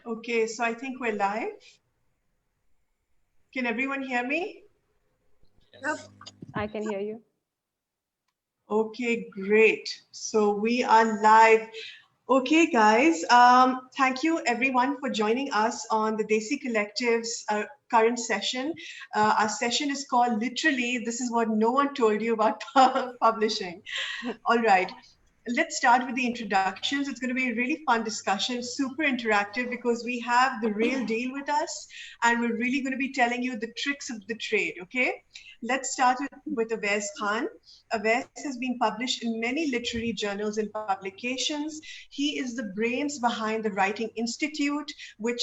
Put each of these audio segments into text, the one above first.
Okay, so I think we're live. Can everyone hear me? Yep. I can hear you. Okay, great. So we are live. Okay, guys, thank you everyone for joining us on the Desi Collective's current session. Our session is called literally, this is what no one told you about publishing. All right. Let's start with the introductions. It's going to be a really fun discussion, super interactive because we have the real deal with us and we're really going to be telling you the tricks of the trade, okay? Let's start with Awais Khan. Awais has been published in many literary journals and publications. He is the brains behind the Writing Institute, which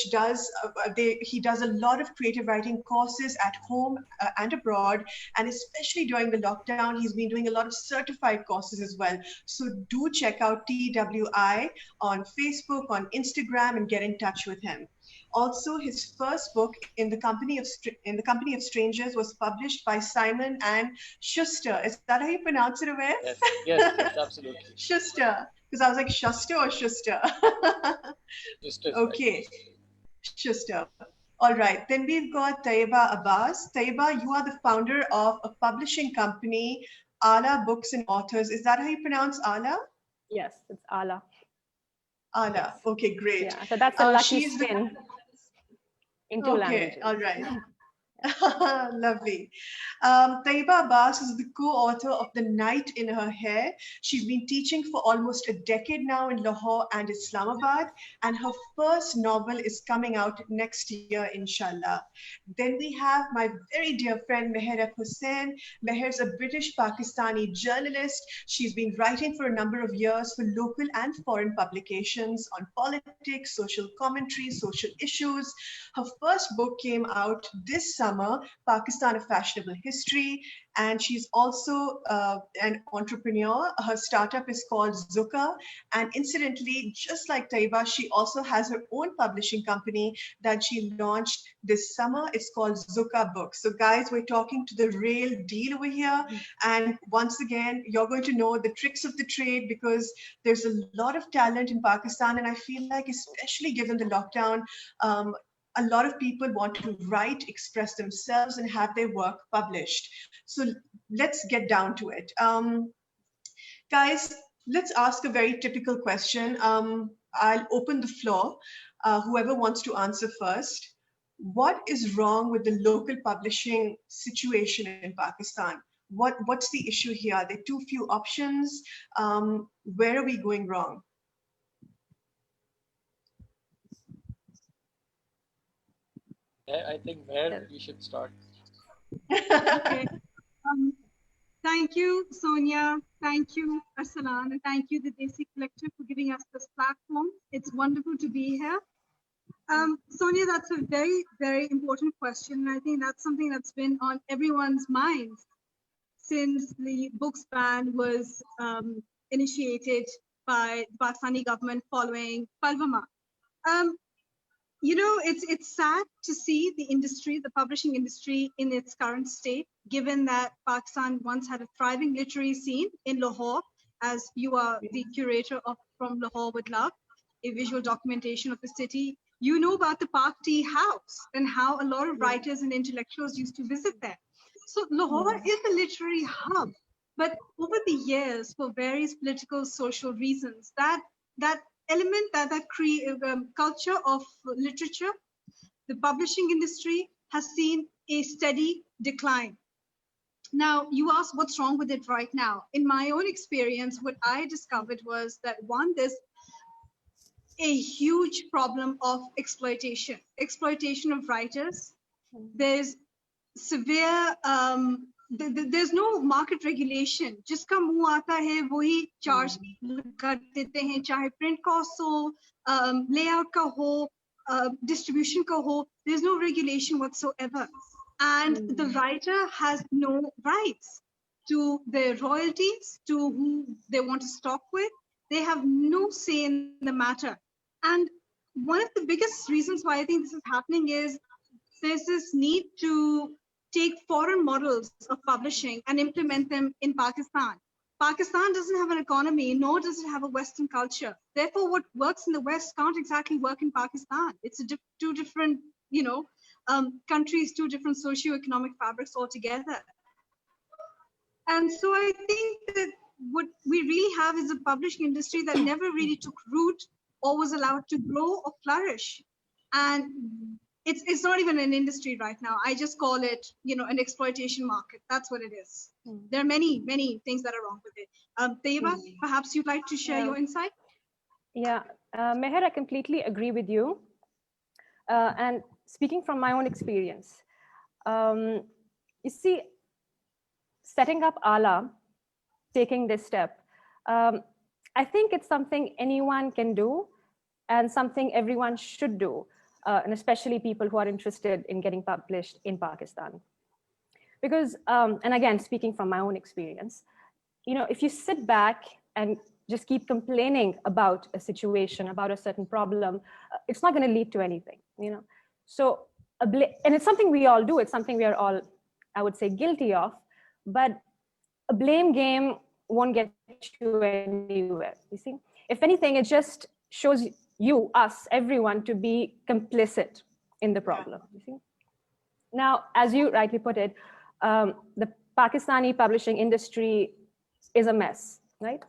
he does a lot of creative writing courses at home and abroad, and especially during the lockdown, he's been doing a lot of certified courses as well. So do check out TWI on Facebook, on Instagram, and get in touch with him. Also, his first book, In the Company of Strangers, was published by Simon and Schuster. Is that how you pronounce it, Awais? Yes, absolutely. Schuster, because I was like Schuster or Schuster. Okay, Right. Schuster. All right, then we've got Taiba Abbas. Taiba, you are the founder of a publishing company, Ala Books and Authors. Is that how you pronounce Ala? Yes, it's Ala. Ala. Yes. Okay, great. Yeah, so that's a lucky She's spin in two okay, languages. all right. Lovely. Taiba Abbas is the co-author of The Night in Her Hair. She's been teaching for almost a decade now in Lahore and Islamabad, and her first novel is coming out next year, inshallah. Then we have my very dear friend Meher Hussain. Meher's a British Pakistani journalist. She's been writing for a number of years for local and foreign publications on politics, social commentary, social issues. Her first book came out this summer, Pakistan, A Fashionable History, and she's also an entrepreneur. Her startup is called Zuka, and incidentally, just like Taiba, she also has her own publishing company that she launched this summer. It's called Zuka Books. So guys, we're talking to the real deal over here, and once again, you're going to know the tricks of the trade because there's a lot of talent in Pakistan, and I feel like especially given the lockdown, a lot of people want to write, express themselves, and have their work published. So let's get down to it. Guys, let's ask a very typical question. I'll open the floor. Whoever wants to answer first. What is wrong with the local publishing situation in Pakistan? What's the issue here? Are there too few options? Where are we going wrong? I think where we should start. Okay. Thank you, Sonia. Thank you, Arsalan, and thank you, the Desi Collective, for giving us this platform. It's wonderful to be here. Sonia, that's a very, very important question. And I think that's something that's been on everyone's minds since the books ban was initiated by the Pakistani government following Palwama. You know, it's sad to see the industry, the publishing industry, in its current state, given that Pakistan once had a thriving literary scene in Lahore, as you are the curator of From Lahore with Love, a visual documentation of the city. You know about the Park Tea House and how a lot of writers and intellectuals used to visit there. So Lahore is a literary hub, but over the years, for various political, social reasons, that element, that culture of literature, the publishing industry has seen a steady decline. Now, you asked what's wrong with it right now. In my own experience, what I discovered was that one, there's a huge problem of exploitation of writers. There's severe, there's no market regulation. जिसका मुंह आता है वही charge कर देते हैं, चाहे print costs हो, layout का हो, distribution का हो. There's no regulation whatsoever, and the writer has no rights to their royalties, to who they want to stock with. They have no say in the matter. And one of the biggest reasons why I think this is happening is there's this need to take foreign models of publishing and implement them in Pakistan. Pakistan doesn't have an economy, nor does it have a Western culture. Therefore, what works in the West can't exactly work in Pakistan. It's two different, countries, two different socio-economic fabrics altogether. And so I think that what we really have is a publishing industry that never really took root or was allowed to grow or flourish. And it's not even an industry right now. I just call it, an exploitation market. That's what it is. There are many, many things that are wrong with it. Tayyiba, perhaps you'd like to share your insight? Yeah, Meher, I completely agree with you. And speaking from my own experience, you see, setting up ALA, taking this step, I think it's something anyone can do and something everyone should do, and especially people who are interested in getting published in Pakistan. Because, and again, speaking from my own experience, if you sit back and just keep complaining about a situation, about a certain problem, it's not going to lead to anything, So, and it's something we all do. It's something we are all, I would say, guilty of. But a blame game won't get you anywhere, you see? If anything, it just shows you, us, everyone to be complicit in the problem, you see? Now, as you rightly put it, the Pakistani publishing industry is a mess, right?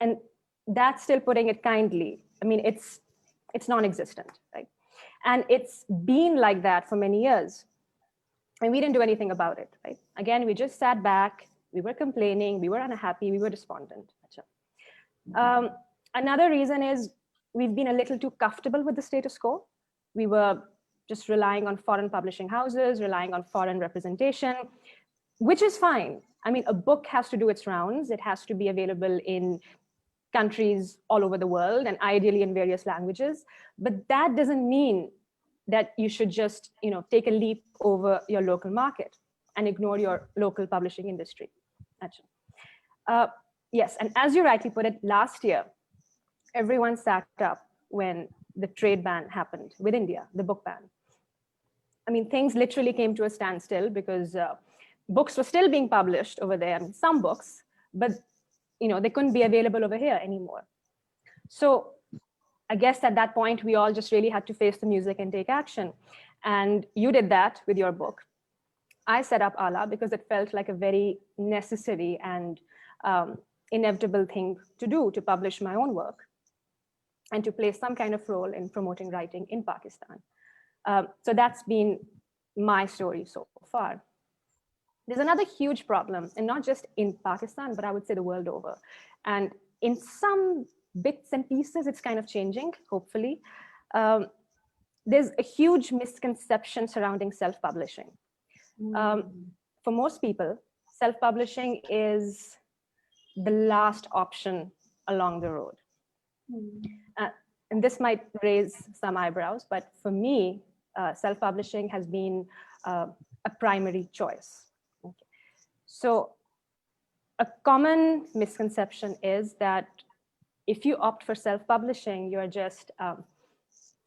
And that's still putting it kindly. I mean, it's non-existent, right? And it's been like that for many years. And we didn't do anything about it, right? Again, we just sat back, we were complaining, we were unhappy, we were despondent. Another reason is we've been a little too comfortable with the status quo. We were just relying on foreign publishing houses, relying on foreign representation, which is fine. I mean, a book has to do its rounds. It has to be available in countries all over the world and ideally in various languages. But that doesn't mean that you should just, take a leap over your local market and ignore your local publishing industry. Yes, and as you rightly put it, last year, everyone sat up when the trade ban happened with India, the book ban. I mean, things literally came to a standstill because books were still being published over there, some books, but they couldn't be available over here anymore. So I guess at that point, we all just really had to face the music and take action. And you did that with your book. I set up ALA because it felt like a very necessary and inevitable thing to do, to publish my own work and to play some kind of role in promoting writing in Pakistan. So that's been my story so far. There's another huge problem, and not just in Pakistan, but I would say the world over. And in some bits and pieces, it's kind of changing, hopefully. There's a huge misconception surrounding self-publishing. For most people, self-publishing is the last option along the road. And this might raise some eyebrows, but for me, self-publishing has been a primary choice. Okay. So a common misconception is that if you opt for self-publishing, you're just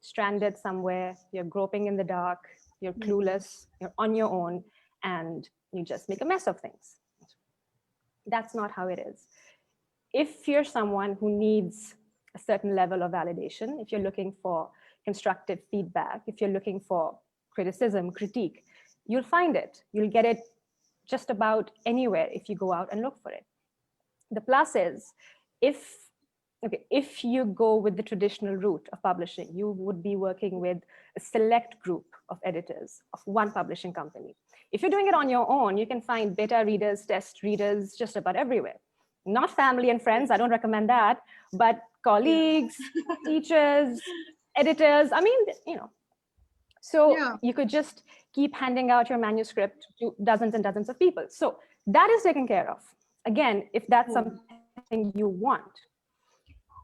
stranded somewhere, you're groping in the dark, you're clueless, you're on your own, and you just make a mess of things. That's not how it is. If you're someone who needs a certain level of validation, if you're looking for constructive feedback, if you're looking for criticism, critique, you'll find it. You'll get it just about anywhere if you go out and look for it. The plus is, if you go with the traditional route of publishing, you would be working with a select group of editors of one publishing company. If you're doing it on your own, you can find beta readers, test readers, just about everywhere. Not family and friends, I don't recommend that, but colleagues, teachers, editors, I mean, So you could just keep handing out your manuscript to dozens and dozens of people. So that is taken care of. Again, if that's something you want.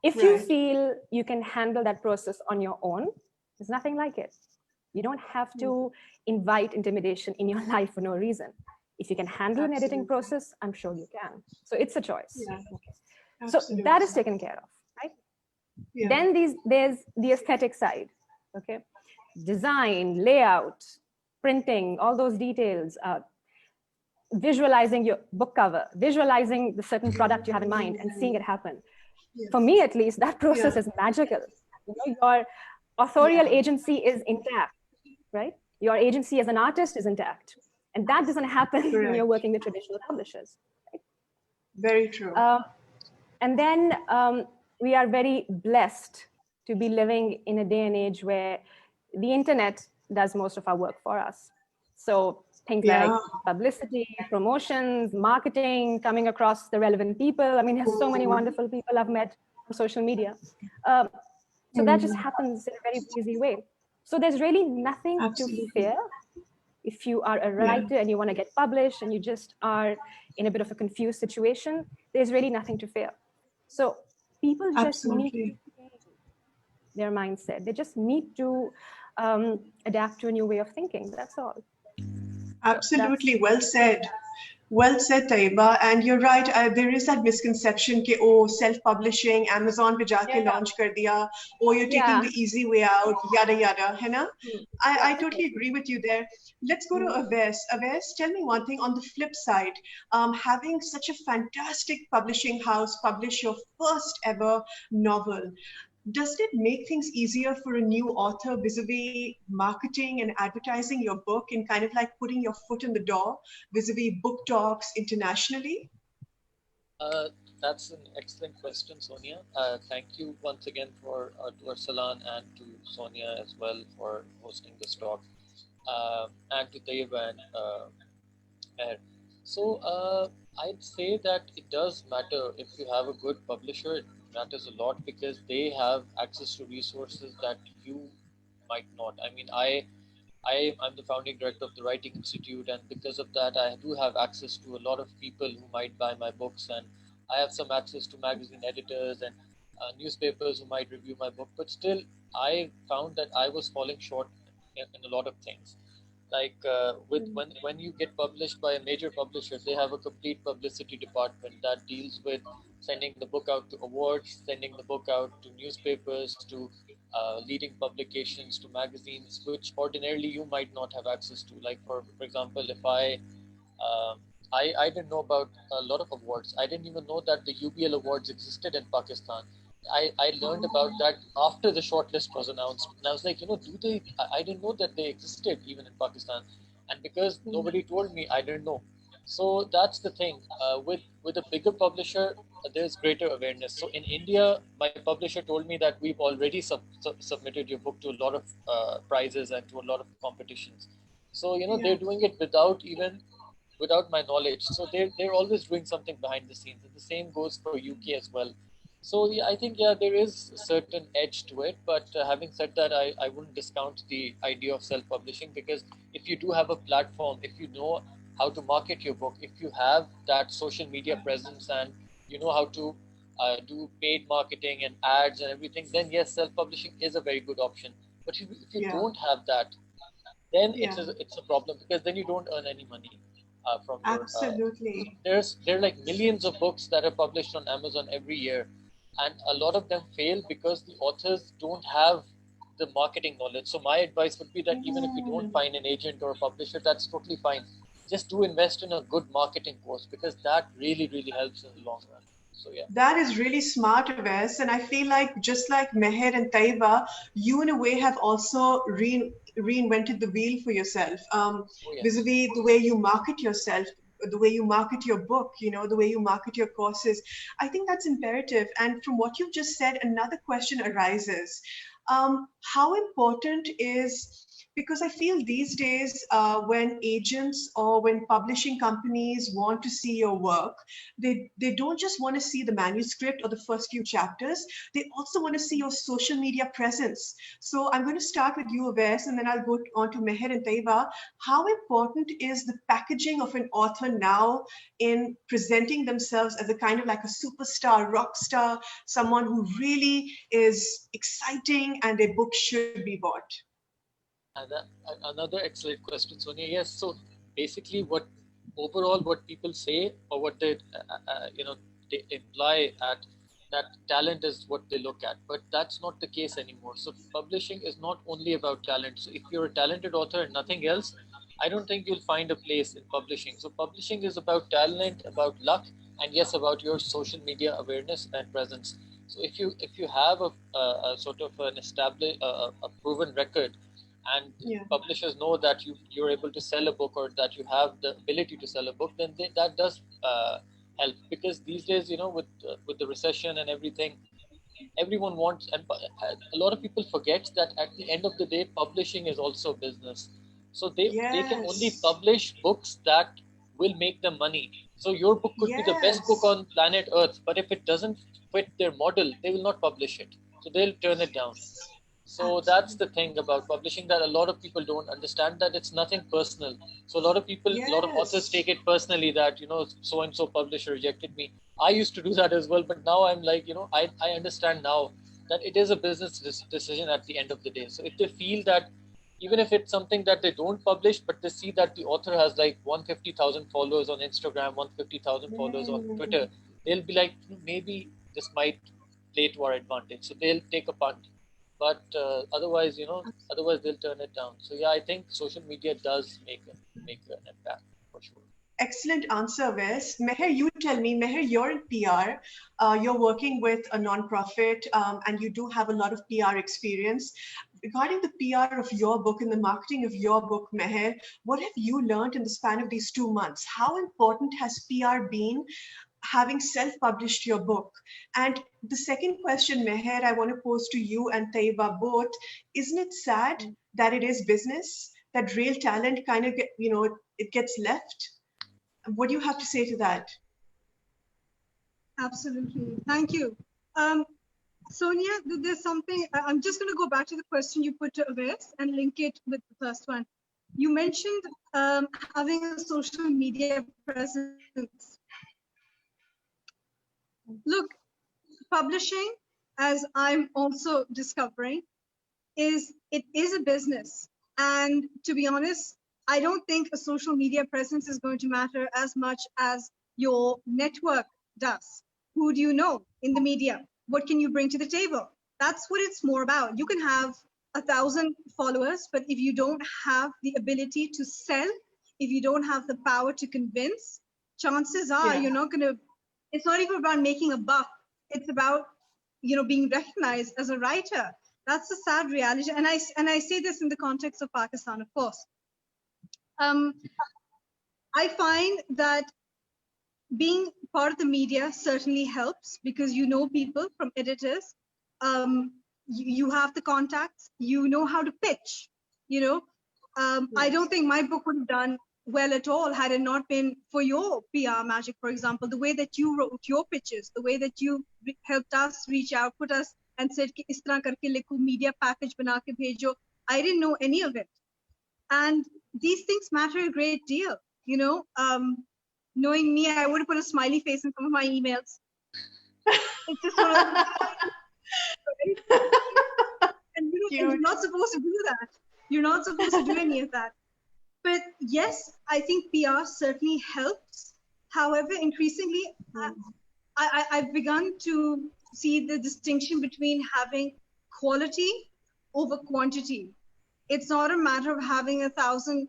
If you feel you can handle that process on your own, there's nothing like it. You don't have to invite intimidation in your life for no reason. If you can handle an editing process, I'm sure you can. So it's a choice. Yeah. Okay. So that is taken care of, right? Yeah. Then there's the aesthetic side, okay? Design, layout, printing, all those details. visualizing your book cover, visualizing the certain product you have in mind and seeing it happen. For me, at least, that process is magical. Your authorial agency is intact, right? Your agency as an artist is intact. And that doesn't happen when you're working with traditional publishers. Right? Very true. And then we are very blessed to be living in a day and age where the internet does most of our work for us. So things like publicity, promotions, marketing, coming across the relevant people. I mean, there's so many wonderful people I've met on social media. So that just happens in a very easy way. So there's really nothing to fear. If you are a writer and you want to get published and you just are in a bit of a confused situation, there's really nothing to fear. So people just need to change their mindset. They just need to adapt to a new way of thinking. That's all. Absolutely. Well said. Well said, Taiba. And you're right. There is that misconception that, oh, self-publishing, Amazon pe jaake launch kar diya, or you're taking the easy way out, yada, yada. Hai na? I totally agree with you there. Let's go to Avais. Avais, tell me one thing on the flip side. Having such a fantastic publishing house publish your first ever novel, does it make things easier for a new author vis-a-vis marketing and advertising your book and kind of like putting your foot in the door vis-a-vis book talks internationally? That's an excellent question, Sonia. Thank you once again to Arsalan and to Sonia as well for hosting this talk, and to Tayyiba and Meher. So I'd say that it does matter if you have a good publisher. It matters a lot because they have access to resources that you might not. I mean, I'm the founding director of the Writing Institute, and because of that, I do have access to a lot of people who might buy my books, and I have some access to magazine editors and newspapers who might review my book. But still, I found that I was falling short in a lot of things. Like when you get published by a major publisher, they have a complete publicity department that deals with sending the book out to awards, sending the book out to newspapers, to leading publications, to magazines, which ordinarily you might not have access to. Like for example, if I didn't know about a lot of awards. I didn't even know that the UBL awards existed in Pakistan. I learned about that after the shortlist was announced. And I was like, do they? I didn't know that they existed even in Pakistan. And because nobody told me, I didn't know. So that's the thing. With a bigger publisher, there's greater awareness. So in India, my publisher told me that we've already submitted your book to a lot of prizes and to a lot of competitions. So they're doing it without my knowledge. So they're always doing something behind the scenes. And the same goes for UK as well. So yeah, I think there is a certain edge to it. But having said that, I wouldn't discount the idea of self-publishing, because if you do have a platform, if you know how to market your book, if you have that social media presence and you know how to do paid marketing and ads and everything, then yes, self-publishing is a very good option. But if you don't have that, then it's a problem, because then you don't earn any money from your. Absolutely. There are like millions of books that are published on Amazon every year, and a lot of them fail because the authors don't have the marketing knowledge. So my advice would be that even if you don't find an agent or a publisher, that's totally fine. Just do invest in a good marketing course, because that really, really helps in the long run. So yeah. That is really smart, Avais. And I feel like just like Meher and Taiba, you in a way have also reinvented the wheel for yourself. Vis-a-vis the way you market yourself, the way you market your book, the way you market your courses. I think that's imperative. And from what you've just said, another question arises. How important is, because I feel these days when agents or when publishing companies want to see your work, they don't just want to see the manuscript or the first few chapters, they also want to see your social media presence. So I'm going to start with you, Avais, and then I'll go on to Meher and Taiba. How important is the packaging of an author now in presenting themselves as a kind of like a superstar, rock star, someone who really is exciting and their book should be bought? Another excellent question, Sonia. Yes, so basically what people say, or what they they imply at that talent is what they look at, but that's not the case anymore. So publishing is not only about talent. So if you're a talented author and nothing else, I don't think you'll find a place in publishing. So publishing is about talent, about luck, and yes, about your social media awareness and presence. So if you have a sort of an established, a proven record, and Yeah. publishers know that you're able to sell a book or that you have the ability to sell a book, then that does help. Because these days, with the recession and everything, everyone wants, and a lot of people forget that at the end of the day, publishing is also business. So they can only Yes. publish books that will make them money. So your book could be the best book Yes. on planet Earth, but if it doesn't fit their model, they will not publish it. So they'll turn it down. So that's the Absolutely. thing about publishing, that a lot of people don't understand, that it's nothing personal. So a lot of people, a lot of authors take Yes. it personally that, so and so publisher rejected me. I used to do that as well, but now I'm like, I understand now that it is a business decision at the end of the day. So if they feel that, even if it's something that they don't publish, but they see that the author has like 150,000 followers on Instagram, 150,000 followers on Twitter, they'll be like, maybe this might play to our advantage. So they'll take a punt. But otherwise they'll turn it down. So yeah, I think social media does make an impact for sure. Excellent answer, Wes. Meher, you tell me, Meher, you're in PR. You're working with a nonprofit, and you do have a lot of PR experience. Regarding the PR of your book and the marketing of your book, Meher, what have you learned in the span of these 2 months? How important has PR been, having self-published your book? And the second question, Meher, I want to pose to you and Taiba both. Isn't it sad that it is business, that real talent kind of it gets left? What do you have to say to that? Absolutely. Thank you. Sonia, there's something, I'm just going to go back to the question you put to Aves and link it with the first one. You mentioned having a social media presence. Look, publishing, as I'm also discovering, it is a business. And to be honest, I don't think a social media presence is going to matter as much as your network does. Who do you know in the media? What can you bring to the table? That's what it's more about. You can have 1,000 followers, but if you don't have the ability to sell, if you don't have the power to convince, chances are Yeah. you're not going to, it's not even about making a buck. It's about, being recognized as a writer. That's the sad reality. And I say this in the context of Pakistan, of course. I find that being part of the media certainly helps because you know people from editors. You have the contacts, you know how to pitch, I don't think my book would have done well at all had it not been for your PR magic, for example, the way that you wrote your pitches, the way that you helped us reach out, put us and said, ki is tarah karke likho, media package bana ke bhejo. I didn't know any of it. And these things matter a great deal, knowing me, I would have put a smiley face in some of my emails. It's just one of the and you're not supposed to do that. You're not supposed to do any of that. But yes, I think PR certainly helps. However, increasingly, I've begun to see the distinction between having quality over quantity. It's not a matter of having 1,000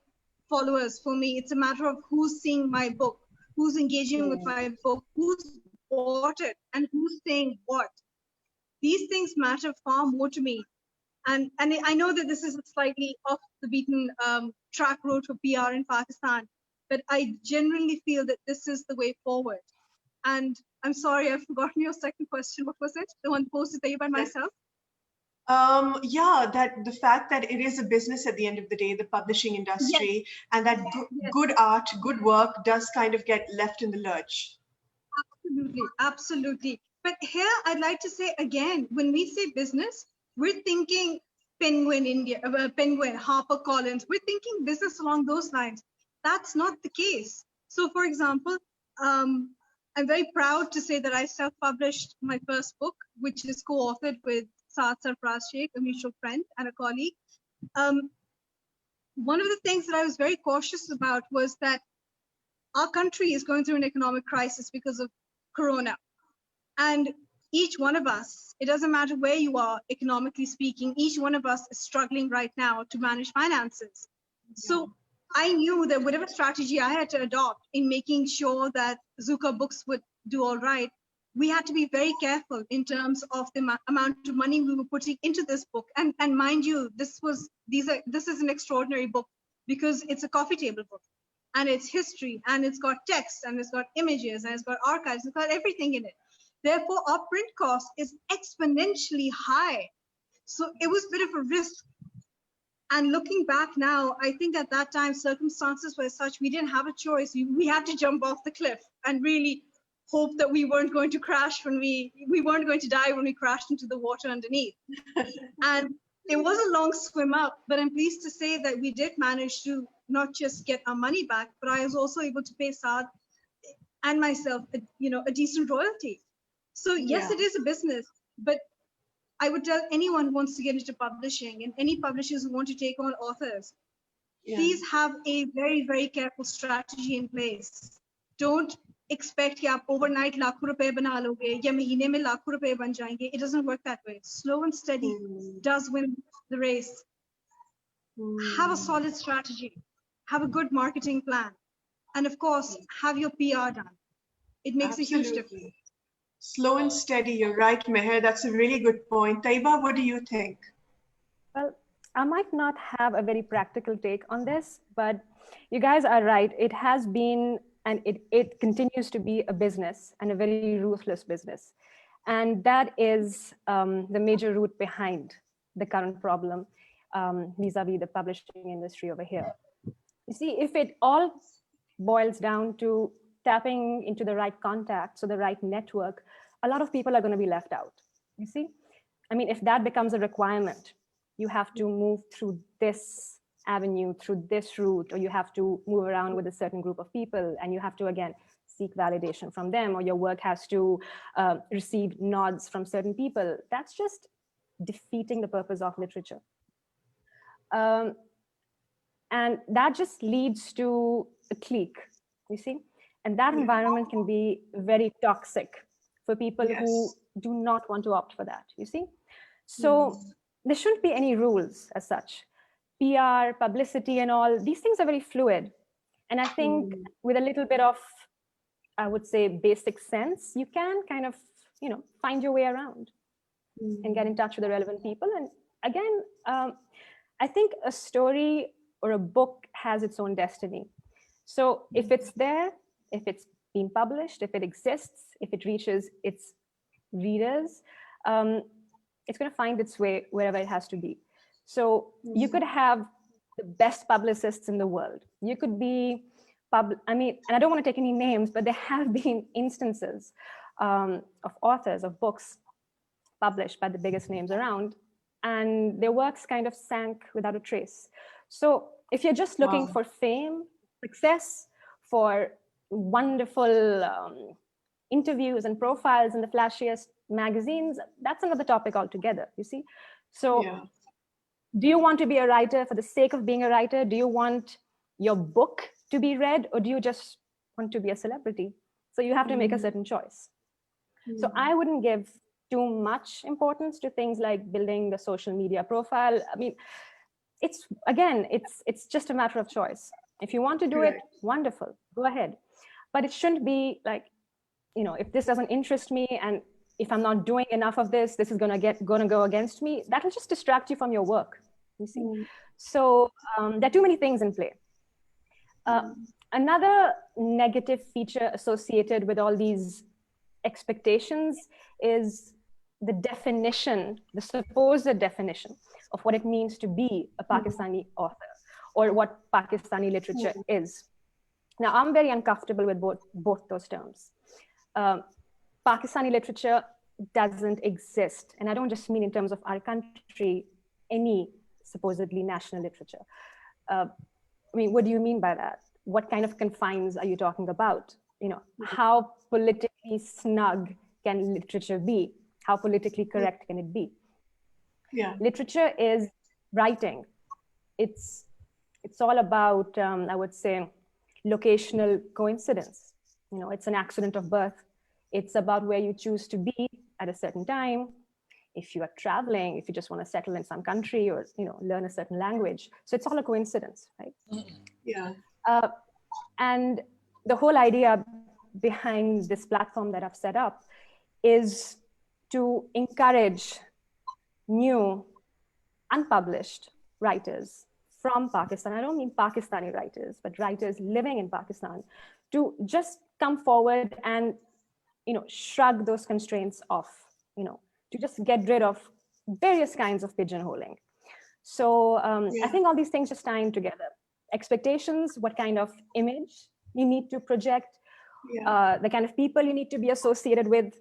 followers for me. It's a matter of who's seeing my book, who's engaging with my book, who's bought it, and who's saying what. These things matter far more to me. And I know that this is a slightly off the beaten track road for PR in Pakistan, but I genuinely feel that this is the way forward. And I'm sorry, I've forgotten your second question. What was it? The one posted there by myself? Yeah, that the fact that it is a business at the end of the day, the publishing industry, and that good art, good work does kind of get left in the lurch. Absolutely, absolutely. But here I'd like to say again, when we say business, we're thinking Penguin India, Penguin, HarperCollins. We're thinking business along those lines. That's not the case. So, for example, I'm very proud to say that I self-published my first book, which is co-authored with Saad Sarfraz Sheikh, a mutual friend and a colleague. One of the things that I was very cautious about was that our country is going through an economic crisis because of Corona. And each one of us, it doesn't matter where you are economically speaking, each one of us is struggling right now to manage finances. So I knew that whatever strategy I had to adopt in making sure that Zuka Books would do all right, we had to be very careful in terms of the amount of money we were putting into this book. And mind you, this is an extraordinary book because it's a coffee table book, and it's history, and it's got text, and it's got images, and it's got archives, it's got everything in it. Therefore, our print cost is exponentially high. So it was a bit of a risk. And looking back now, I think at that time, circumstances were such we didn't have a choice. We had to jump off the cliff and really hope that we weren't going to crash when we weren't going to die when we crashed into the water underneath. And it was a long swim up, but I'm pleased to say that we did manage to not just get our money back, but I was also able to pay Saad and myself, a decent royalty. So yes, Yeah. it is a business, but I would tell anyone who wants to get into publishing and any publishers who want to take on authors, please have a very, very careful strategy in place. Don't expect कि आप overnight लाखों रुपए बना लोगे या महीने में लाखों रुपए बन जाएंगे. It doesn't work that way. Slow and steady does win the race. Have a solid strategy. Have a good marketing plan. And of course, have your PR done. It makes a huge difference. Absolutely. Slow and steady. You're right, Meher. That's a really good point. Taiba, what do you think? Well, I might not have a very practical take on this, but you guys are right. It has been, and it continues to be a business, and a very ruthless business. And that is the major root behind the current problem vis-a-vis the publishing industry over here. You see, if it all boils down to tapping into the right contacts or the right network, a lot of people are going to be left out. You see, I mean, if that becomes a requirement, you have to move through this avenue, through this route, or you have to move around with a certain group of people, and you have to, again, seek validation from them, or your work has to receive nods from certain people. That's just defeating the purpose of literature. And that just leads to a clique, you see? And that environment can be very toxic for people who do not want to opt for that, you see? So there shouldn't be any rules as such. PR, publicity and all, these things are very fluid. And I think with a little bit of, I would say, basic sense, you can kind of, find your way around and get in touch with the relevant people. And again, I think a story or a book has its own destiny. So if it's there, if it's been published, if it exists, if it reaches its readers, it's going to find its way wherever it has to be. So you could have the best publicists in the world. You could be, and I don't want to take any names, but there have been instances of authors of books published by the biggest names around, and their works kind of sank without a trace. So if you're just looking for fame, success, for wonderful interviews and profiles in the flashiest magazines, that's another topic altogether, you see? So do you want to be a writer for the sake of being a writer? Do you want your book to be read, or do you just want to be a celebrity? So you have to make a certain choice. So I wouldn't give too much importance to things like building the social media profile. I mean, it's just a matter of choice. If you want to do it, wonderful, go ahead. But it shouldn't be like, if this doesn't interest me, and if I'm not doing enough of this, this is gonna go against me. That'll just distract you from your work, you see. So there are too many things in play. Another negative feature associated with all these expectations is the definition, the supposed definition of what it means to be a Pakistani author, or what Pakistani literature is. Now, I'm very uncomfortable with both those terms. Pakistani literature doesn't exist. And I don't just mean in terms of our country, any supposedly national literature. What do you mean by that? What kind of confines are you talking about? How politically snug can literature be? How politically correct can it be? Literature is writing. It's all about, I would say, locational coincidence. It's an accident of birth. It's about where you choose to be at a certain time. if you are traveling, if you just want to settle in some country or, learn a certain language. So it's all a coincidence, right? Yeah. And the whole idea behind this platform that I've set up is to encourage new, unpublished writers from Pakistan. I don't mean Pakistani writers, but writers living in Pakistan, to just come forward and, shrug those constraints off, to just get rid of various kinds of pigeonholing. So I think all these things just tying together. Expectations, what kind of image you need to project, the kind of people you need to be associated with,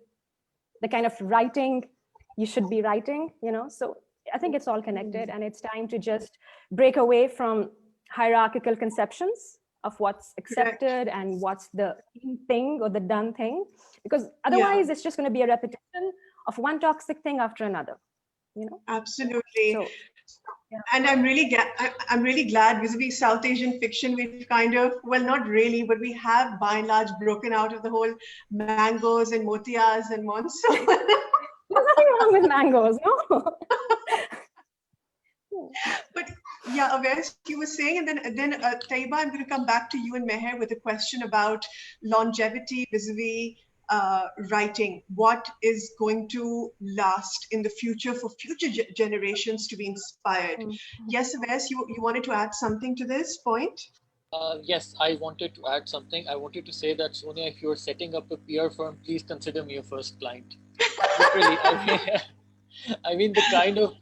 the kind of writing you should be writing, So I think it's all connected, and it's time to just break away from hierarchical conceptions of what's accepted and what's the thing or the done thing, because otherwise it's just going to be a repetition of one toxic thing after another, Absolutely. So, and I'm really glad vis-a-vis South Asian fiction, we've kind of, well, not really, but we have by and large broken out of the whole mangoes and motias and monsoon. There's nothing wrong with mangoes, no. But yeah, Avais, you were saying, and then Taiba, I'm going to come back to you and Meher with a question about longevity vis-a-vis writing. What is going to last in the future for future generations to be inspired? Yes, Avais, you wanted to add something to this point? Yes, I wanted to add something. I wanted to say that, Sonia, if you're setting up a PR firm, please consider me your first client. Literally, I mean, the kind of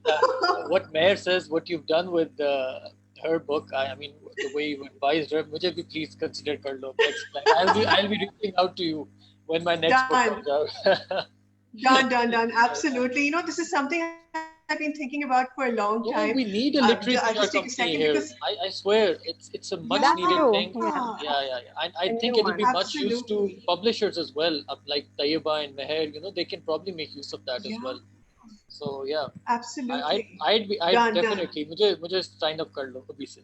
what Meher says, what you've done with her book. I mean, the way you advised her. Mujhe bhi please consider kar lo. I'll be reaching out to you when my next book comes out. Done. Absolutely. This is something I've been thinking about for a long time. Yeah, we need a literary PR company here. Because I swear, it's a much needed thing. Yeah. I think it'll be much used to publishers as well, like Tayyiba and Meher. They can probably make use of that as well. So yeah, absolutely. I'd definitely. मुझे sign up कर लो अभी से.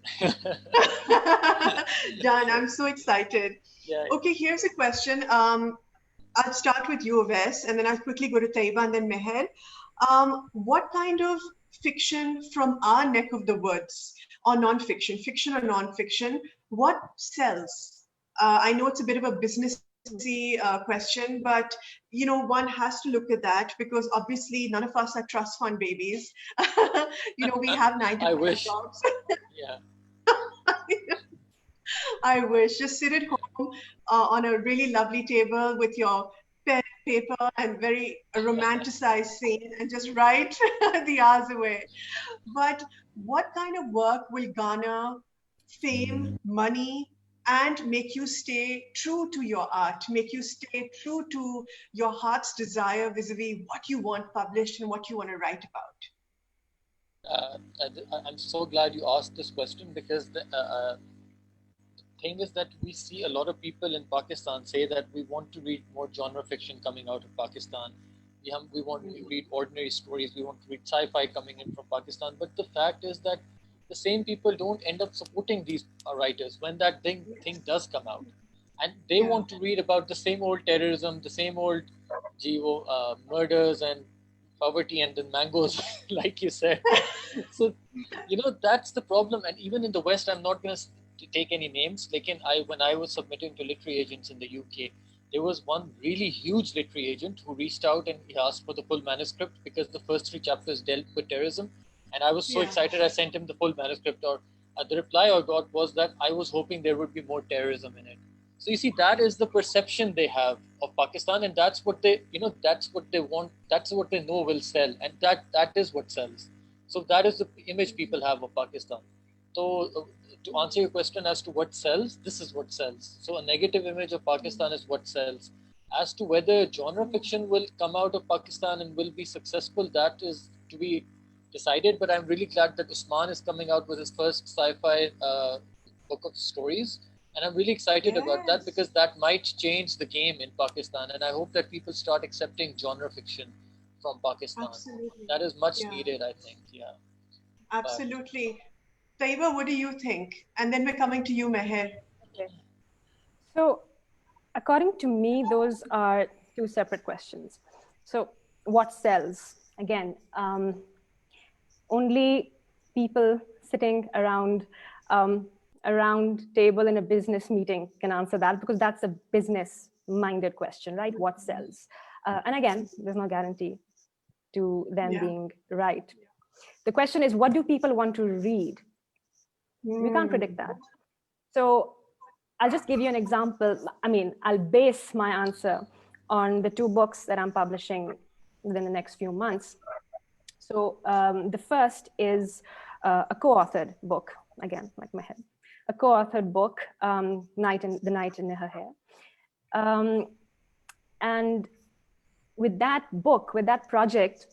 Done. I'm so excited. Yeah. Okay, here's a question. I'll start with you, Avais, and then I'll quickly go to Taiba and then Meher. What kind of fiction from our neck of the woods, or non-fiction, fiction or non-fiction, what sells? I know it's a bit of a business question, but one has to look at that, because obviously none of us are trust fund babies. We have 9 to 5 jobs. Yeah. I wish. Just sit at home on a really lovely table with your pen, paper, and very romanticized scene, and just write the hours away. But what kind of work will garner fame, money, and make you stay true to your art, make you stay true to your heart's desire vis-a-vis what you want published and what you want to write about? I'm so glad you asked this question, because the thing is that we see a lot of people in Pakistan say that we want to read more genre fiction coming out of Pakistan. We want to read ordinary stories. We want to read sci-fi coming in from Pakistan. But the fact is that the same people don't end up supporting these writers when that thing does come out. And they want to read about the same old terrorism, the same old murders and poverty and then mangoes, like you said. So, that's the problem. And even in the West, I'm not going to take any names. Like when I was submitting to literary agents in the UK, there was one really huge literary agent who reached out and he asked for the full manuscript, because the first 3 chapters dealt with terrorism. And I was so excited, I sent him the full manuscript. Or the reply I got was that I was hoping there would be more terrorism in it. So you see, that is the perception they have of Pakistan, and that's what they, that's what they want. That's what they know will sell, and that is what sells. So that is the image people have of Pakistan. So to answer your question as to what sells, this is what sells. So a negative image of Pakistan is what sells. As to whether genre fiction will come out of Pakistan and will be successful, that is to be decided. But I'm really glad that Usman is coming out with his first sci-fi book of stories. And I'm really excited about that, because that might change the game in Pakistan. And I hope that people start accepting genre fiction from Pakistan. Absolutely. That is much needed, I think. Yeah. Absolutely. Taiba, what do you think? And then we're coming to you, Meher. Okay. So according to me, those are 2 separate questions. So what sells? again, only people sitting around a round table in a business meeting can answer that, because that's a business minded question, right? What sells? And again, there's no guarantee to them being right. The question is, what do people want to read? We can't predict that. So I'll just give you an example. I mean, I'll base my answer on the 2 books that I'm publishing within the next few months. So the first is a co-authored book, again, like my head, a co-authored book, The Night in Her Hair. And with that book, with that project,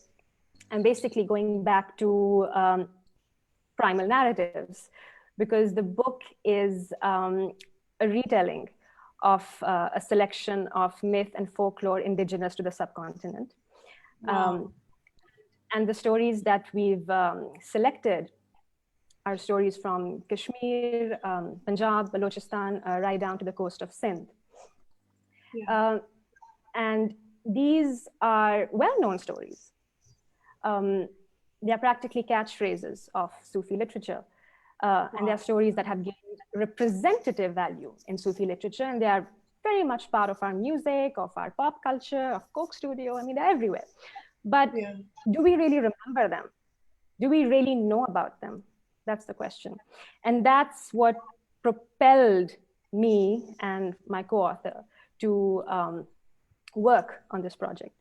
I'm basically going back to primal narratives, because the book is a retelling of a selection of myth and folklore indigenous to the subcontinent. Wow. And the stories that we've selected are stories from Kashmir, Punjab, Balochistan, right down to the coast of Sindh. Yeah. And these are well-known stories. They are practically catchphrases of Sufi literature. And they are stories that have gained representative value in Sufi literature, and they are very much part of our music, of our pop culture, of Coke Studio. I mean, they're everywhere. But do we really remember them? Do we really know about them? That's the question. And that's what propelled me and my co-author to work on this project.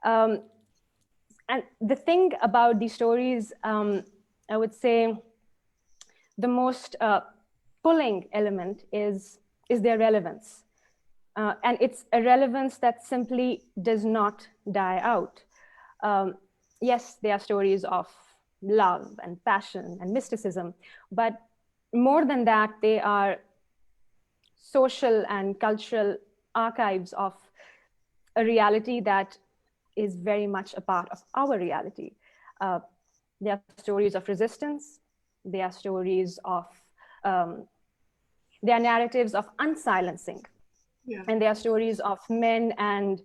And the thing about these stories, I would say the most pulling element is their relevance. And it's a relevance that simply does not die out. Yes, they are stories of love and passion and mysticism, but more than that, they are social and cultural archives of a reality that is very much a part of our reality. They are stories of resistance. They are stories of, they are narratives of unsilencing. And they are stories of men and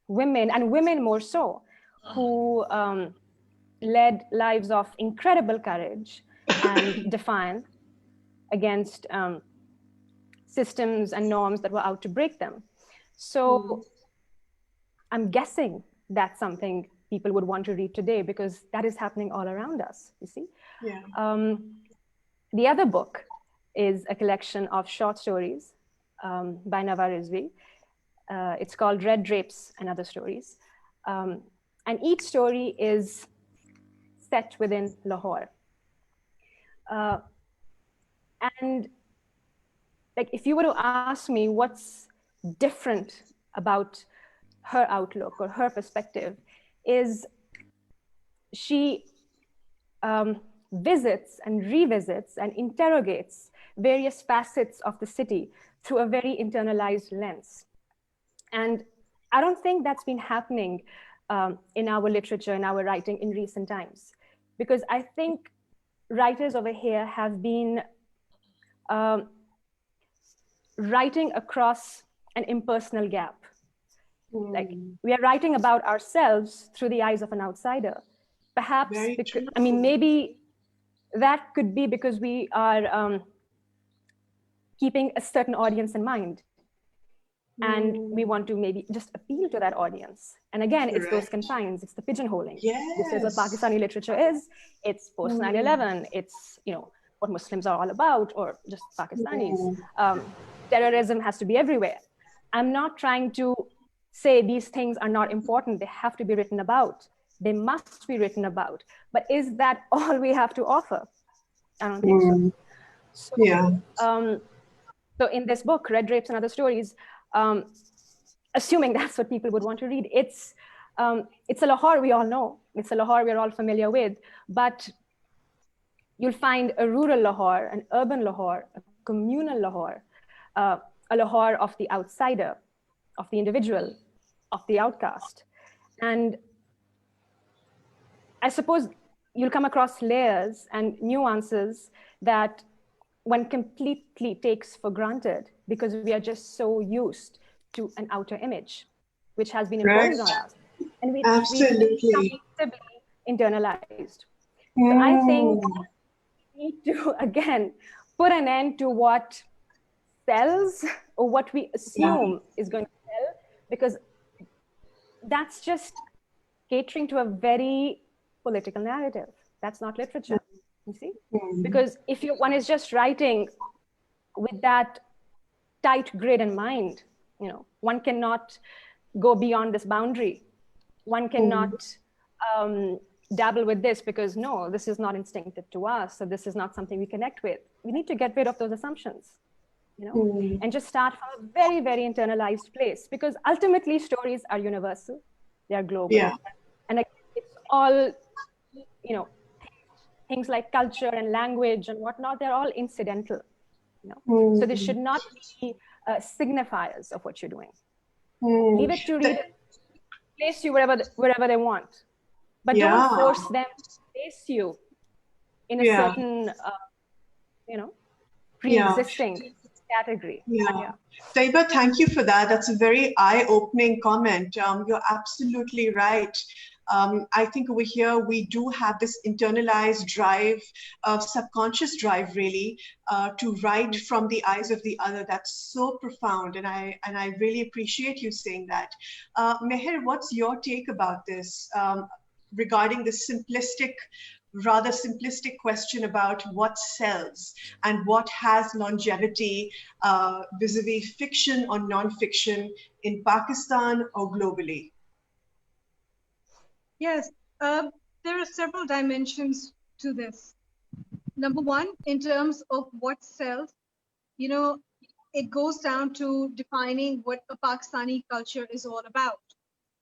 women more so, who led lives of incredible courage and defiance against systems and norms that were out to break them. So I'm guessing that's something people would want to read today, because that is happening all around us, you see? The other book is a collection of short stories by Nawa Rizvi. It's called Red Drapes and Other Stories. And each story is set within Lahore. And like, if you were to ask me what's different about her outlook or her perspective, is she visits and revisits and interrogates various facets of the city through a very internalized lens. And I don't think that's been happening in our literature, in our writing in recent times, because I think writers over here have been writing across an impersonal gap. Like, we are writing about ourselves through the eyes of an outsider. Perhaps, because, I mean, maybe that could be because we are keeping a certain audience in mind. And we want to maybe just appeal to that audience. And again, it's those confines, it's the pigeonholing. This is what Pakistani literature is. It's post 9/11. It's, you know, what Muslims are all about, or just Pakistanis. Terrorism has to be everywhere. I'm not trying to say these things are not important. They have to be written about. They must be written about. But is that all we have to offer? I don't think so. So in this book, Red Drapes and Other Stories, assuming that's what people would want to read, it's a Lahore we all know. It's a Lahore we're all familiar with. But you'll find a rural Lahore, an urban Lahore, a communal Lahore, a Lahore of the outsider, of the individual, of the outcast. And I suppose you'll come across layers and nuances that one completely takes for granted, because we are just so used to an outer image, which has been imposed on us. and which we've Absolutely. comfortably internalized. So I think we need to, again, put an end to what sells or what we assume is going to sell, because that's just catering to a very political narrative. That's not literature, you see? Because if one is just writing with that tight grid in mind, one cannot go beyond this boundary. One cannot dabble with this because no, this is not instinctive to us, so this is not something we connect with. We need to get rid of those assumptions, and just start from a very, very internalized place, because ultimately stories are universal, they are global, and it's all, things like culture and language and whatnot, they're all incidental, so they should not be signifiers of what you're doing. Leave it to readers, place you wherever they want, but don't force them to place you in a certain pre-existing category. Taiba, thank you for that. That's a very eye-opening comment. You're absolutely right. I think over here we do have this internalized drive, subconscious drive, really, to write from the eyes of the other. That's so profound, and I really appreciate you saying that. Meher, what's your take about this regarding the rather simplistic question about what sells and what has longevity vis-a-vis fiction or non-fiction in Pakistan or globally? Yes, there are several dimensions to this. Number one, in terms of what sells, it goes down to defining what a Pakistani culture is all about.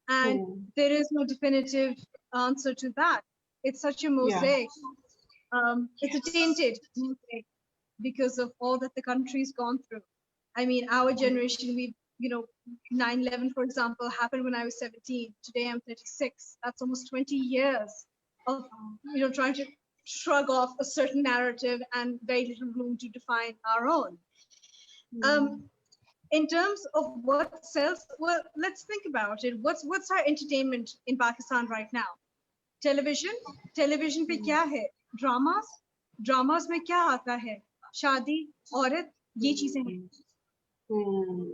And there is no definitive answer to that. It's such a mosaic. It's a tainted mosaic because of all that the country's gone through. I mean, our generation, 9/11, for example, happened when I was 17. Today I'm 36. That's almost 20 years of, trying to shrug off a certain narrative and very little room to define our own. In terms of what sells, well, let's think about it. What's our entertainment in Pakistan right now? Television पे क्या है? Dramas में क्या आता है? शादी, औरत, ये चीजें हैं.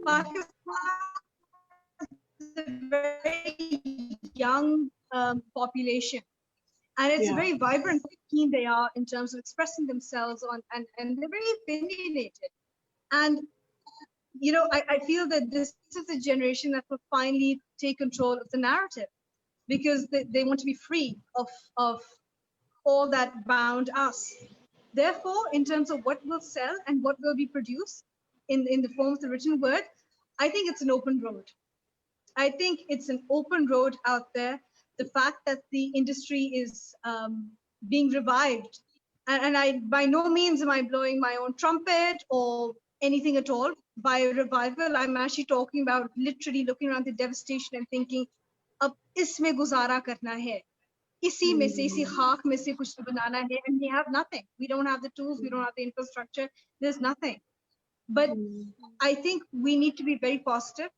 Pakistan is a very young population, and it's very vibrant, keen they are in terms of expressing themselves and they're very opinionated. And I feel that this is a generation that will finally take control of the narrative, because they want to be free of all that bound us. Therefore, in terms of what will sell and what will be produced in the form of the written word, I think it's an open road. I think it's an open road out there. The fact that the industry is being revived, and I by no means am I blowing my own trumpet or anything at all. By revival, I'm actually talking about literally looking around the devastation and thinking, ab isme guzara karna hai. Isi mein se, isi khak mein se kuch banana hai, and we have nothing. We don't have the tools, we don't have the infrastructure, there's nothing. But I think we need to be very positive.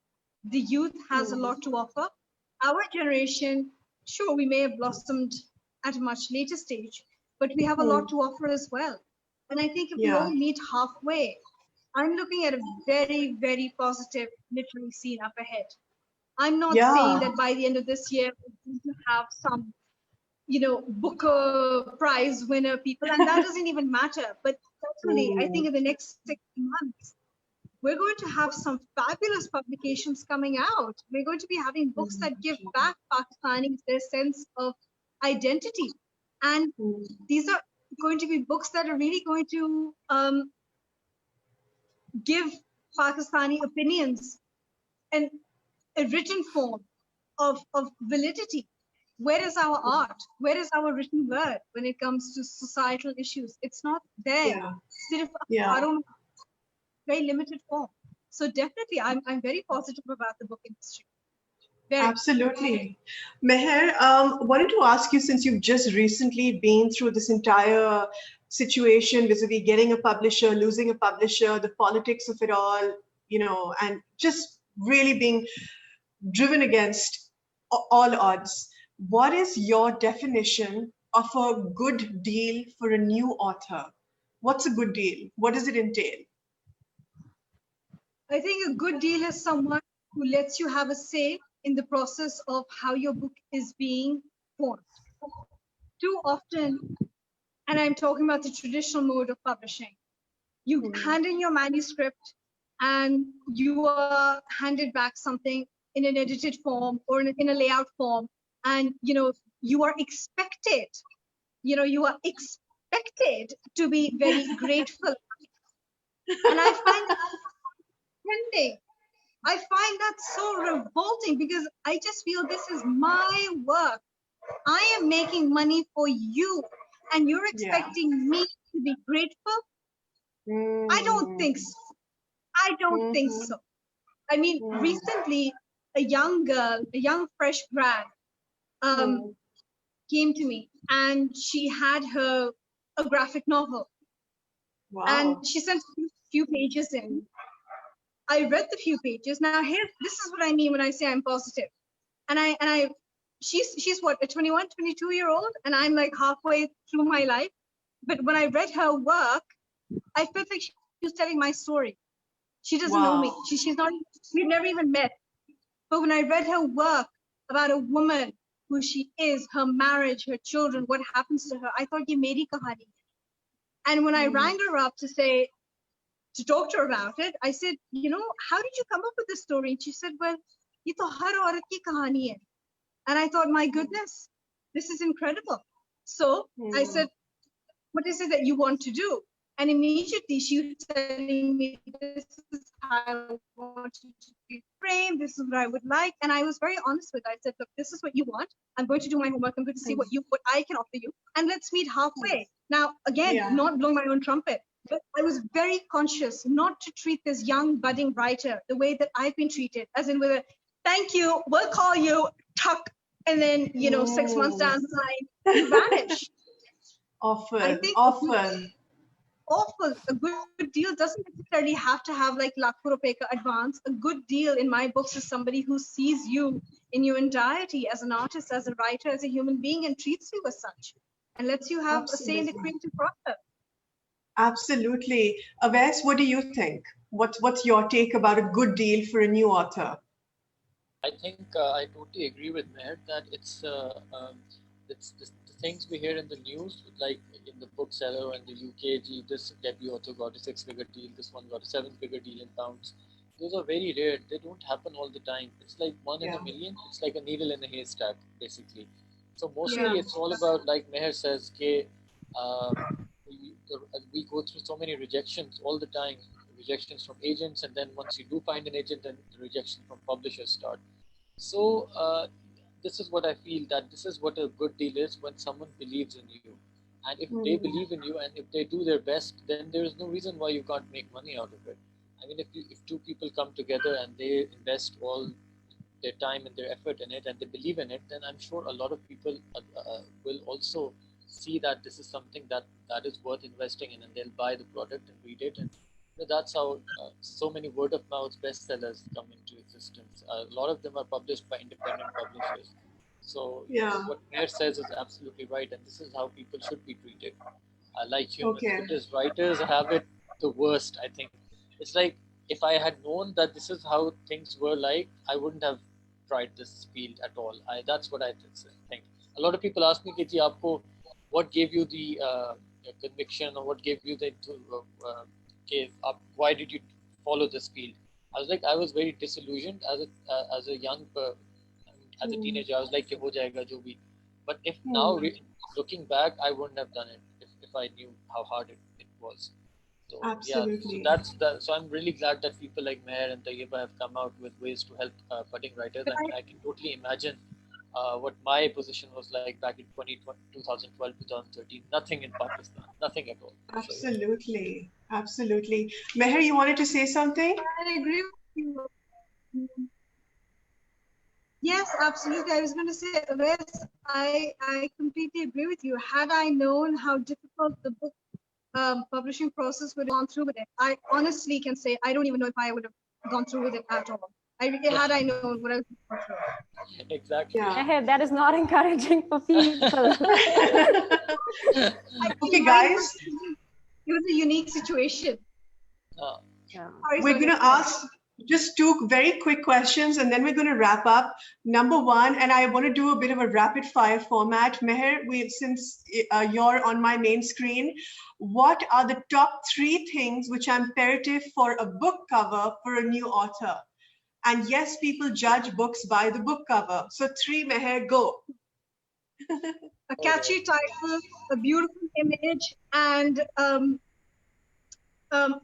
The youth has a lot to offer. Our generation, sure, we may have blossomed at a much later stage, but we have a lot to offer as well. And I think if we all meet halfway, I'm looking at a very, very positive literary scene up ahead. I'm not saying that by the end of this year, we're going to have some, Booker Prize winner people, and that doesn't even matter. But certainly, I think in the next 6 months, we're going to have some fabulous publications coming out. We're going to be having books that give back Pakistanis their sense of identity. And these are going to be books that are really going to give Pakistani opinions and a written form of validity. Where is our art? Where is our written word when it comes to societal issues? It's not there. I don't very limited form. So definitely, I'm very positive about the book industry. Absolutely. Meher, wanted to ask you, since you've just recently been through this entire situation vis-a-vis getting a publisher, losing a publisher, the politics of it all, and just really being driven against all odds, what is your definition of a good deal for a new author? What's a good deal? What does it entail? I think a good deal is someone who lets you have a say in the process of how your book is being formed. Too often, and I'm talking about the traditional mode of publishing, you hand in your manuscript and you are handed back something in an edited form or in a layout form, and you are expected, you are expected to be very grateful. And I find that offending. I find that so revolting because I just feel this is my work. I am making money for you, and you're Yeah. expecting me to be grateful. I don't think so. I don't think so. I mean, recently, a young girl, a young fresh grad, came to me, and she had a graphic novel, Wow. and she sent a few pages in. I read the few pages. Now, this is what I mean when I say I'm positive. And she's what, a 21, 22-year-old, and I'm like halfway through my life. But when I read her work, I felt like she was telling my story. She doesn't know me. Wow. She's not. We've never even met. But when I read her work about a woman, who she is, her marriage, her children, what happens to her, I thought, ye meri kahani. And when I rang her up to talk to her about it, I said, how did you come up with this story? And she said, well, ye to har aurat ki kahani hai. And I thought, my goodness, this is incredible. So I said, what is it that you want to do? And immediately she was telling me, this is how I want you to be framed. This is what I would like. And I was very honest with her. I said, look, this is what you want. I'm going to do my homework. I'm going to see what I can offer you. And let's meet halfway. Now, again, not blowing my own trumpet, but I was very conscious not to treat this young budding writer the way that I've been treated, as in with a, thank you, we'll call you, tuck, and then, 6 months down the line, you vanish. I think awful. A good deal doesn't necessarily have to have like lakh rupe ka advance. A good deal in my books is somebody who sees you in your entirety as an artist, as a writer, as a human being, and treats you as such, and lets you have a say in the creative process. Absolutely. Avais, what do you think? What's your take about a good deal for a new author? I think I totally agree with Meher that it's the things we hear in the news, like in the bookseller and the UKG, this debut author got a 6-figure deal, this one got a 7-figure deal in pounds. Those are very rare. They don't happen all the time. It's like one in a million. It's like a needle in a haystack, basically. So mostly it's all about, like Meher says, we go through so many rejections all the time. Rejections from agents, and then once you do find an agent, then the rejection from publishers start. So this is what I feel, that this is what a good deal is, when someone believes in you, and if they believe in you and if they do their best, then there is no reason why you can't make money out of it. I mean, if two people come together and they invest all their time and their effort in it and they believe in it, then I'm sure a lot of people will also see that this is something that is worth investing in, and they'll buy the product and read it. And that's how so many word of mouth bestsellers come into existence. A lot of them are published by independent publishers. So what Meher says is absolutely right, and this is how people should be treated, like humans. Because writers have it the worst, I think. It's like, if I had known that this is how things were like, I wouldn't have tried this field at all. That's what I think. A lot of people ask me, Ji, aapko, what gave you the conviction, or what gave you the why did you follow this field? I was like, I was very disillusioned as a young as a teenager. I was like, ho jayega jo bhi. But if now looking back, I wouldn't have done it if I knew how hard it was. So Absolutely. So I'm really glad that people like Meher and Tayyiba have come out with ways to help budding writers. And I can totally imagine what my position was like back in 2012, 2013. Nothing in Pakistan, nothing at all. Absolutely. Absolutely. Meher, you wanted to say something? I agree with you. Yes, absolutely. I was going to say, Wes, I completely agree with you. Had I known how difficult the book publishing process would have gone through with it, I honestly can say I don't even know if I would have gone through with it at all. Had I known what I was going through. Exactly. Yeah. Meher, that is not encouraging for people. Okay, guys, It was a unique situation. Uh, Yeah. Sorry, we're Sonia. going to ask just two very quick questions and then we're going to wrap up. Number one, and I want to do a bit of a rapid fire format. Meher, since you're on my main screen, what are the top 3 things which are imperative for a book cover for a new author? And yes, people judge books by the book cover. So 3, Meher, go. A catchy title, a beautiful image, and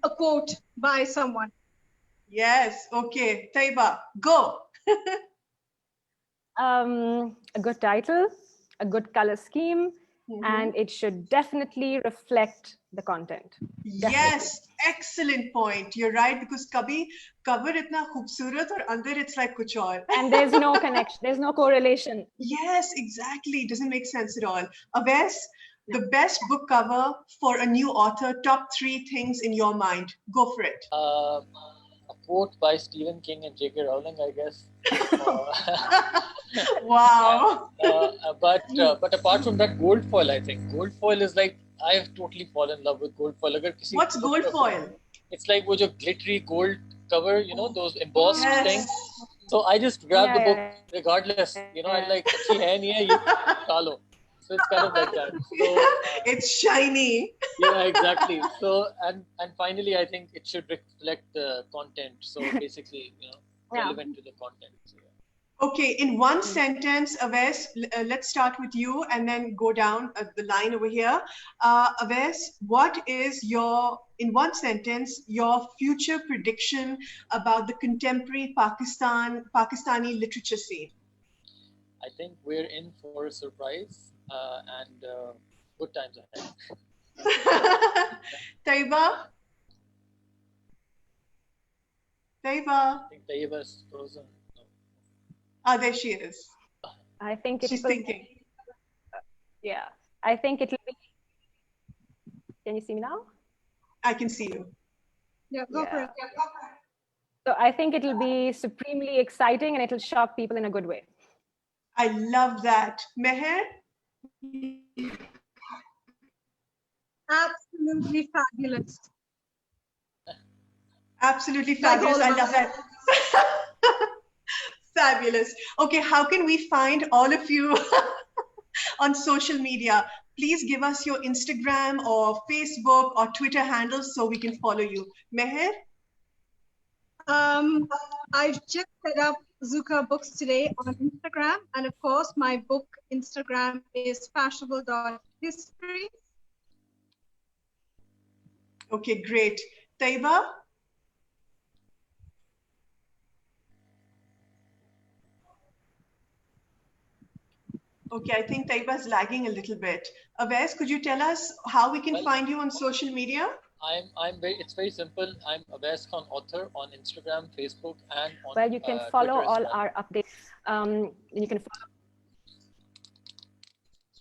a quote by someone. Yes, okay. Taiba, go. A good title, a good color scheme, and it should definitely reflect the content. Yes, excellent point. You're right, because kabhi cover itna khoobsurat aur andar it's like kuch aur. And there's no connection, there's no correlation. Yes, exactly. It doesn't make sense at all. Aves, the best book cover for a new author, top 3 things in your mind. Go for it. a quote by Stephen King and J.K. Rowling, I guess. Wow. But apart from that, gold foil, I think gold foil is like I have totally fallen in love with gold foil. What's gold foil? It's like wo jo glittery gold cover, those embossed Yes. things. So I just grab the Yeah, book yeah. regardless. I'm like, अच्छी है नहीं है ये उठा लो. So it's kind of like that. So It's shiny. yeah, exactly. So and finally, I think it should reflect the content. So basically, relevant to the content. So, yeah. Okay, in one sentence, Aves, let's start with you and then go down the line over here. Aves, what is in one sentence, your future prediction about the contemporary Pakistani literature scene? I think we're in for a surprise and good times ahead. Taiba? Taiba? I think Tayyiba's frozen. No. Ah, there she is. I think She's thinking. Yeah, I think it'll be. Can you see me now? I can see you. Yeah, go for Yeah. it. So I think it'll be supremely exciting and it'll shock people in a good way. I love that. Meher? Absolutely fabulous. Absolutely Like fabulous. all I of love us. that. Fabulous. Okay, how can we find all of you on social media? Please give us your Instagram or Facebook or Twitter handles so we can follow you. Meher? I've just set up Zuka Books today on Instagram. And of course, my book Instagram is fashionable.history. Okay, great. Taiba? Okay, I think Taiba's lagging a little bit. Aves, could you tell us how we can find you on social media? It's very simple. I'm Abais Khan author on Instagram, Facebook, and on Well, you can follow Twitter as all well. our updates. You can follow.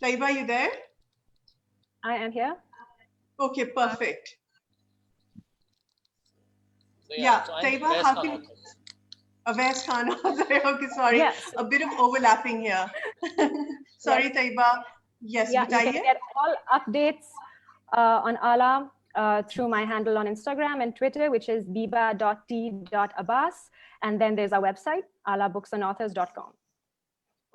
Taiba, you there? I am here. Okay, perfect. So, Yeah, so I'm Taiba, Abais how Khan can author. Aves Khan? Okay, sorry. Yes. A bit of overlapping here. Sorry, Yes. Taiba. Yes, Yeah, you can बताइए. get all updates on Ala through my handle on Instagram and Twitter, which is biba.t.abbas. And then there's our website, alabooksandauthors.com.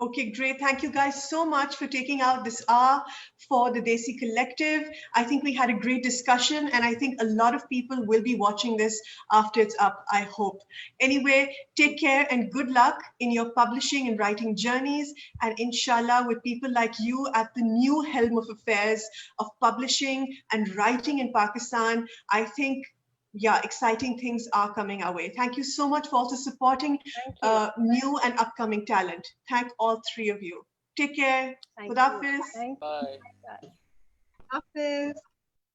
Okay, great. Thank you guys so much for taking out this hour for the Desi Collective. I think we had a great discussion and I think a lot of people will be watching this after it's up, I hope. Anyway, take care and good luck in your publishing and writing journeys. And inshallah, with people like you at the new helm of affairs of publishing and writing in Pakistan, I think exciting things are coming our way. Thank you so much for also supporting new and upcoming talent. Thank all 3 of you. Take care. Thank Khudafis. you. Thank Bye. you. Hafiz.